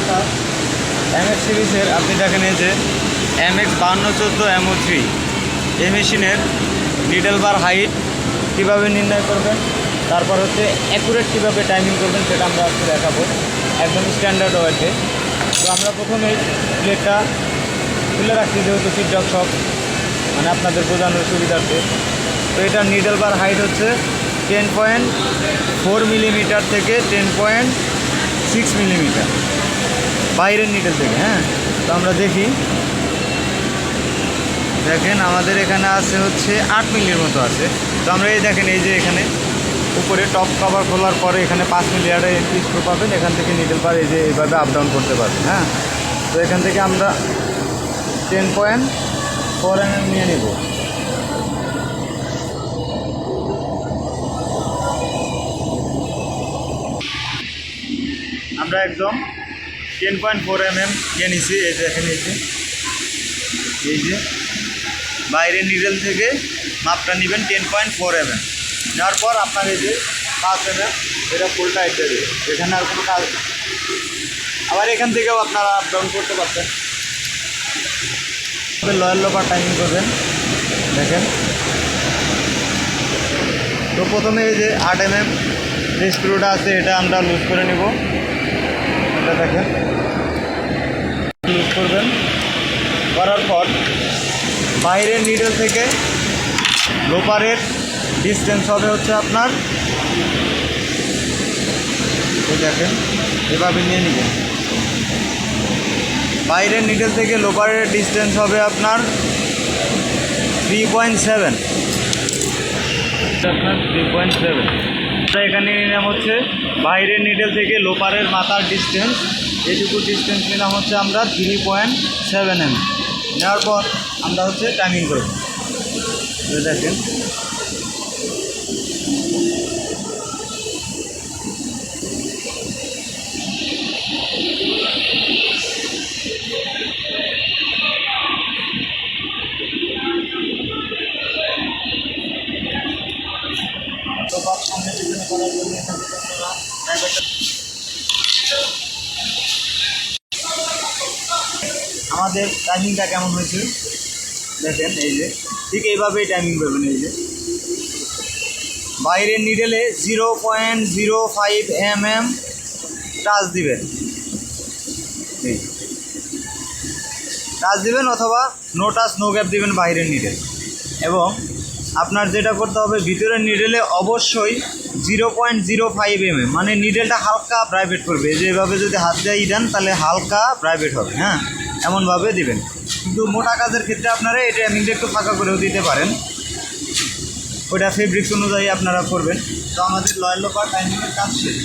আপনার MX সিরিজের আপনি দেখেন এই যে MX 5214 MO3 এই মেশিনের নিডল বার হাইট কীভাবে নির্ণয় করবেন, তারপর হচ্ছে অ্যাকুরেট কীভাবে টাইমিং করবেন সেটা আমরা আজকে দেখাবো একদম স্ট্যান্ডার্ড ওয়েতে। তো আমরা প্রথমে প্লেটটা তুলে রাখছি, যেহেতু ফিডব্যাক সব মানে আপনাদের বোঝানোর সুবিধার্থে। তো এটার নিডল বার হাইট হচ্ছে 10.4 মিলিমিটার থেকে 10.6 মিলিমিটার বাইরের নিডল থেকে। হ্যাঁ, তো আমরা দেখেন আমাদের এখানে আছে হচ্ছে 8 মিলির মতো আছে। তো আমরা এই দেখেন এই যে এখানে উপরে টপ কভার খোলার পরে এখানে 5 মিলি একটা এন্ট্রি স্ক্রু পাবেন, এখান থেকে নিডল বার এই যে এইভাবে আপ ডাউন করতে পারবেন। হ্যাঁ, তো এখান থেকে আমরা 10.4 mm নিয়ে নেব। আমরা একদম 10.4 mm নিয়ে নিছি। এই যে এখানে এই যে বাইরের নিডল থেকে মাপটা নেবেন 10.4 mm। নেওয়ার পর আপনার এই যে 5 mm এটা ফুল টাইট দেবে, এখানে আর কোনো কাজ নেই। আবার এখান থেকেও আপনারা আপ ডাউন করতে পারছেন। লয়াল লোপার টাইমিং করবেন দেখেন। তো প্রথমে এই যে 8 mm যে স্ক্রুটা আছে এটা আমরা লুজ করে নেব। এটা দেখেন লুজ করবেন, করার পর বাইরের নিডল থেকে লোপারের ডিস্টেন্স হবে হচ্ছে আপনার দেখেন এভাবে নিয়ে নেবেন। বাইরের নিডল থেকে লোপারের ডিস্টেন্স হবে আপনার 3.7 আপনার 3.7। এখানে নিলাম হচ্ছে বাইরের নিডল থেকে লোপারের মাথার ডিস্টেন্স, এইটুকু ডিস্টেন্স নিলাম হচ্ছে আমরা 3.7 mm। নেওয়ার পর আমরা হচ্ছে টাইমিং করব। দেখেন আমাদের টাইমিংটা কেমন হয়েছে দেখেন। এই যে ঠিক এইভাবেই টাইমিং করবেন। এই যে বাইরের নিডেলে 0.05 mm টাচ দিবেন, অথবা নো টাচ নো গ্যাপ দিবেন বাইরের নিডেল। এবং আপনার যেটা করতে হবে ভিতরের নিডেলে অবশ্যই 0.05 mm মানে নিডেলটা হালকা প্রাইভেট করবে। যেভাবে যদি হাত দিয়ে দেন তাহলে হালকা প্রাইভেট হবে। হ্যাঁ, এমনভাবে দিবেন। কিন্তু মোটা কাজের ক্ষেত্রে আপনারা এই টাইমিংটা একটু ফাঁকা করেও দিতে পারেন, ওইটা ফেব্রিক্স অনুযায়ী আপনারা করবেন। তো আমাদের লয়াল লোপার টাইমিংয়ের কাজ শেষ।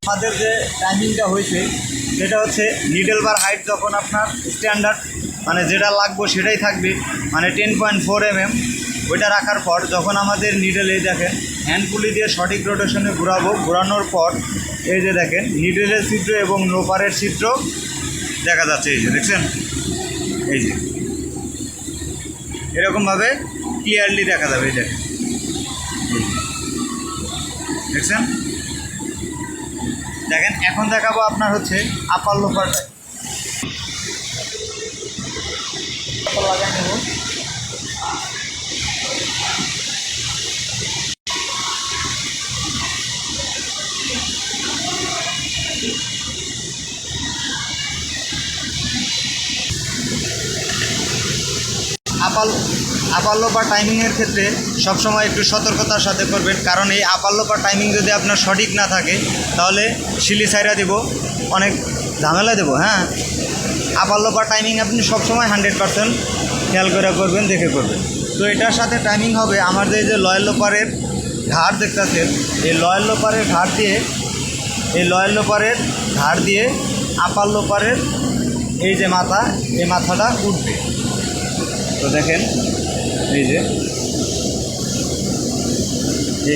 আমাদের যে টাইমিংটা হয়েছে সেটা হচ্ছে নিডল বার হাইট যখন আপনার স্ট্যান্ডার্ড মানে যেটা লাগবে সেটাই থাকবে, মানে 10.4 mm। ওইটা রাখার পর যখন আমাদের নিডলে দেখেন হ্যান্ড পুলি দিয়ে সঠিক রোটেশনে ঘোরাবো, ঘোরানোর পর এই যে দেখেন নিডলের চিত্র এবং লোপারের চিত্র দেখা যাচ্ছে। এই যে দেখছেন, এই যে এরকমভাবে ক্লিয়ারলি দেখা যাবে। এই দেখেন দেখছেন। দেখেন এখন দেখাবো আপনার হচ্ছে আপার লোপারটা লাগাই নেব। আপার লোপার টাইমিংয়ের ক্ষেত্রে সবসময় একটু সতর্কতার সাথে করবেন, কারণ এই আপার লোপার টাইমিং যদি আপনার সঠিক না থাকে তাহলে শিলি সাইরা দেব, অনেক ঝামেলা দেবো। হ্যাঁ, আপার লোপার টাইমিং আপনি সবসময় 100% খেয়াল করে করবেন, দেখে করবেন। তো এটার সাথে টাইমিং হবে আমাদের এই যে লয়াল লোপারের ঘাড় দেখতেছেন, এই লয়াল লোপারের ঘাড় দিয়ে আপার লোপারের এই যে মাথা, এই মাথাটা উঠবে। তো দেখেন এই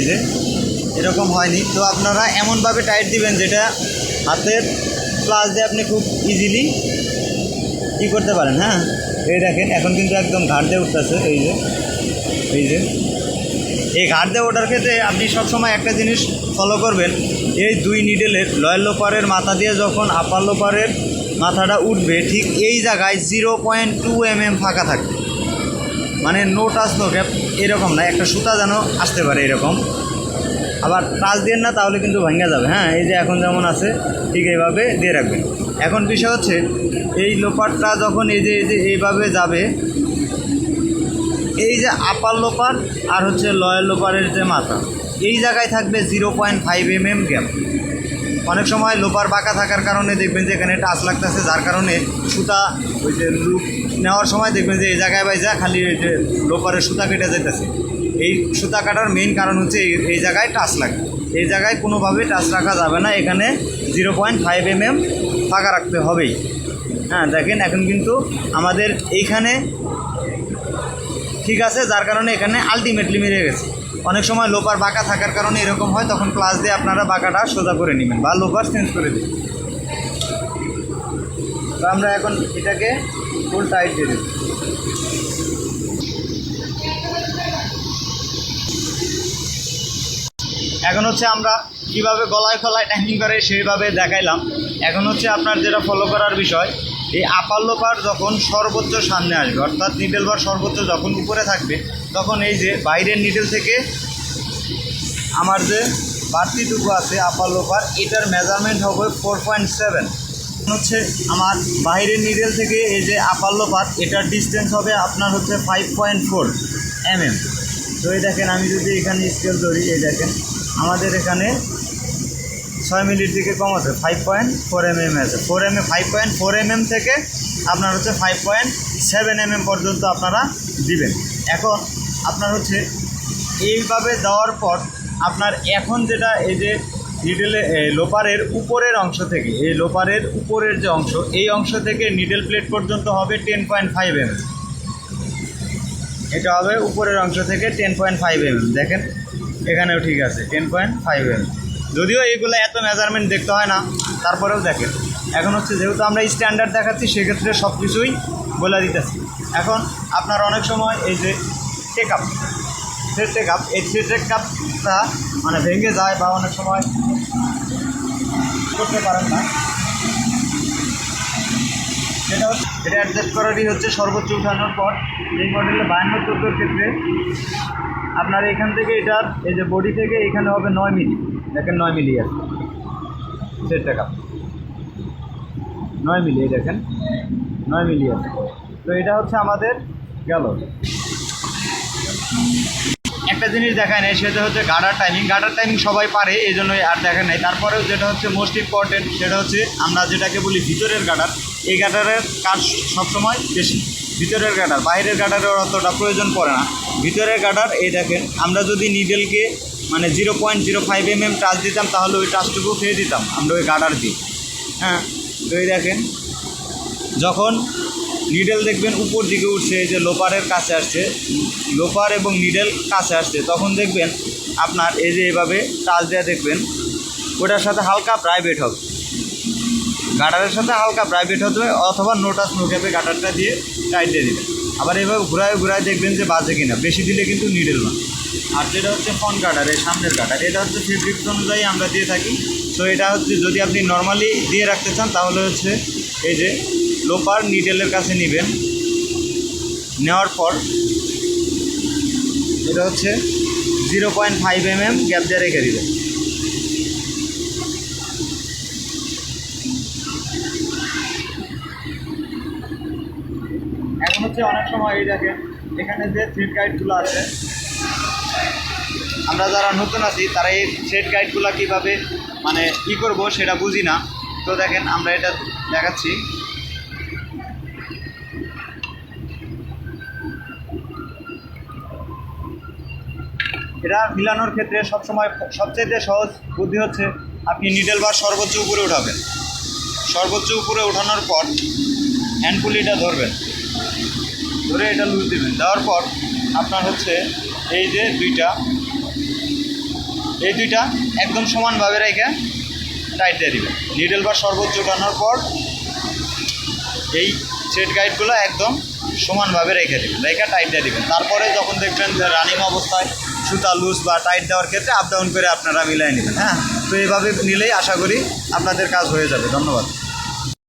যে এরকম হয়নি। তো আপনারা এমনভাবে টাইট দিবেন যেটা হাতের প্লাস দিয়ে আপনি খুব ইজিলি কী করতে পারেন। হ্যাঁ, এই দেখেন এখন কিন্তু একদম ঘাড় দিয়ে উঠতেছে। এই যে এই ঘাট দিয়ে ওঠার ক্ষেত্রে আপনি সবসময় একটা জিনিস ফলো করবেন, এই দুই নিডেলের লয়ার লোপারের মাথা দিয়ে যখন আপার লোপারের মাথাটা উঠবে ঠিক এই জায়গায় 0.2 mm ফাঁকা থাকবে, মানে নো টাচ নো গ্যাপ এরকম না, একটা সুতা যেন আসতে পারে এরকম। আবার টাচ দিয়ে না তাহলে কিন্তু ভাঙা যাবে। হ্যাঁ, এই যে এখন যেমন আছে ঠিক এইভাবে দিয়ে রাখবেন। এখন বিষয় হচ্ছে এই লোপারটা যখন এই যে এইভাবে যাবে, এই যে আপার লোপার আর হচ্ছে লয়ার লোপারের যে মাথা, এই জায়গায় থাকবে 0.5 mm গ্যাপ। অনেক সময় লোপার বাঁকা থাকার কারণে দেখবেন যে এখানে টাচ লাগতেছে, যার কারণে সুতা ওই যে লুপ নেওয়ার সময় দেখবেন যে এই জায়গায় বাইজা খালি ওই যে লোপারের সুতা কেটে যেতেছে। এই সুতা কাটার মেইন কারণ হচ্ছে এই জায়গায় টাচ লাগে। এই জায়গায় কোনোভাবে টাচ রাখা যাবে না, এখানে 0.5 mm ফাঁকা রাখতে হবেই। হ্যাঁ, দেখেন এখন কিন্তু আমাদের এইখানে ঠিক আছে, যার কারণে এখানে আলটিমেটলি মিলে গেছে। অনেক সময় লোপার বাঁকা থাকার কারণে এরকম হয়, তখন ক্লাস দিয়ে আপনারা বাঁকাটা সোজা করে নেবেন বা লোপার চেঞ্জ করে দেবেন। তো আমরা এখন এটাকে ফুল টাইট দিয়ে দেব। এখন হচ্ছে আমরা কীভাবে গলায় ফলায় টাইমিং করে সেইভাবে দেখাইলাম। এখন হচ্ছে আপনার যেটা ফলো করার বিষয়, এই আপার লোপার যখন সর্বোচ্চ সামনে আসবে, অর্থাৎ নিডেল বার সর্বোচ্চ যখন উপরে থাকবে, তখন এই যে বাইরের নিডেল থেকে আমার যে বাড়তিটুকু আছে আপার লোপার, এটার মেজারমেন্ট হবে 4.7। হচ্ছে আমার বাইরের নিডেল থেকে এই যে আপার লোপার, এটার ডিস্টেন্স হবে আপনার হচ্ছে 5.4 mm। তো এই দেখেন, আমি যদি এখানে স্কেল ধরি, এই দেখেন আমাদের এখানে 6 মিলির দিকে কম আছে, 5.4 mm আছে। 5.4 mm থেকে আপনার হচ্ছে 5.7 mm পর্যন্ত আপনারা দিবেন। এখন আপনার হচ্ছে এইভাবে দেওয়ার পর আপনার এখন যেটা এই যে নিডেলে লোপারের উপরের অংশ থেকে, এই লোপারের উপরের যে অংশ, এই অংশ থেকে নিডেল প্লেট পর্যন্ত হবে 10.5 mm। এটা হবে উপরের অংশ থেকে 10.5 mm। দেখেন এখানেও ঠিক আছে 10.5 mm। যদিও এইগুলো এত মেজারমেন্ট দেখতে হয় না, তারপরেও দেখেন। এখন হচ্ছে যেহেতু আমরা স্ট্যান্ডার্ড দেখাচ্ছি, সেক্ষেত্রে সব কিছুই বলে দিতেছি। এখন আপনার অনেক সময় এই যে টেক আপ, এই টেক আপটা মানে ভেঙে যায় বা অনেক সময় করতে পারেন না, এটা অ্যাডজাস্ট করারই হচ্ছে সর্বোচ্চ উঠানোর পর। এই মডেলে 52-14 ক্ষেত্রে আপনার এখান থেকে এটার এই যে বডি থেকে এখানে হবে 9 মিলি। দেখেন 9 মিলি আছে সেট টাকা, 9 মিলি, এই দেখেন 9 মিলি আছে। তো এটা হচ্ছে আমাদের গেল। একটা জিনিস দেখায় নেই, সেটা হচ্ছে গার্ডার টাইমিং। গার্ডার টাইমিং সবাই পারে, এই জন্যই আর দেখা নেই। তারপরেও যেটা হচ্ছে মোস্ট ইম্পর্টেন্ট, সেটা হচ্ছে আমরা যেটাকে বলি ভিতরের গার্ডার। এই গার্ডারের কাজ সবসময় বেশি। ভিতরের গার্ডার, বাইরের গার্ডারের অতটা প্রয়োজন পড়ে না। ভিতরের গার্ডার, এই দেখেন আমরা যদি নিডেলকে মানে 0.05 mm টাচ দিতাম, তাহলে ওই টাচটুকু খেয়ে দিতাম আমরা ওই গার্ডার দিয়ে। হ্যাঁ, তো এই দেখেন যখন নিডেল দেখবেন উপর দিকে উঠছে, এই যে লোপারের কাছে আসছে, লোপার এবং নিডেল কাছে আসছে, তখন দেখবেন আপনার এই যে এভাবে টাচ দেওয়া দেখবেন ওটার সাথে হালকা প্রাইভেট হবে, গার্ডারের সাথে হালকা প্রাইভেট হতে হবে, অথবা নো টাচ নো গ্যাপে গার্ডারটা দিয়ে টাইট দিয়ে দেবেন। আবার এভাবে ঘুরায় দেখবেন যে বাজে কিনা, বেশি দিলে কিন্তু নিডেল না। আর যেটা হচ্ছে ফ্রন্ট গার্ডার, এই সামনের গার্ডার, এটা হচ্ছে ফেব্রিক্স অনুযায়ী আমরা দিয়ে থাকি। তো এটা হচ্ছে যদি আপনি নর্মালি দিয়ে রাখতে চান, তাহলে হচ্ছে এই যে লোপার নিডেলের কাছে নেবেন, নেওয়ার পর এটা হচ্ছে 0.5 mm গ্যাপ দিয়ে রেখে দেবেন। এখন হচ্ছে অনেক সময় এই দেখেন এখানে যে থ্রেড গাইডগুলো আছে, আমরা যারা নতুন আছি তারা এই থ্রেড গাইডগুলো কীভাবে মানে কী করবো সেটা বুঝি না। তো দেখেন আমরা এটা দেখাচ্ছি। এটা মিলানোর ক্ষেত্রে সবচেয়ে সহজ বুদ্ধি হচ্ছে আপনি নিডেল বার সর্বোচ্চ উপরে উঠাবেন। সর্বোচ্চ উপরে ওঠানোর পর হ্যান্ড পুলিটা ধরবেন, ধরে এটা লুজ দেবেন। দেওয়ার পর আপনার হচ্ছে এই যে এই দুইটা একদম সমানভাবে রেখে টাইট দিয়ে দেবেন। নিডেল বার সর্বোচ্চ ওঠানোর পর এই থ্রেড গাইডগুলো একদম সমানভাবে রেখে দেবেন, রেখে টাইট দিয়ে দেবেন। তারপরে যখন দেখবেন যে রানিং অবস্থায় সুতা লুজ বা টাইট দেওয়ার ক্ষেত্রে আপ ডাউন করে আপনারা মিলাই নেবেন। হ্যাঁ, তো এইভাবে নিলেই আশা করি আপনাদের কাজ হয়ে যাবে। ধন্যবাদ।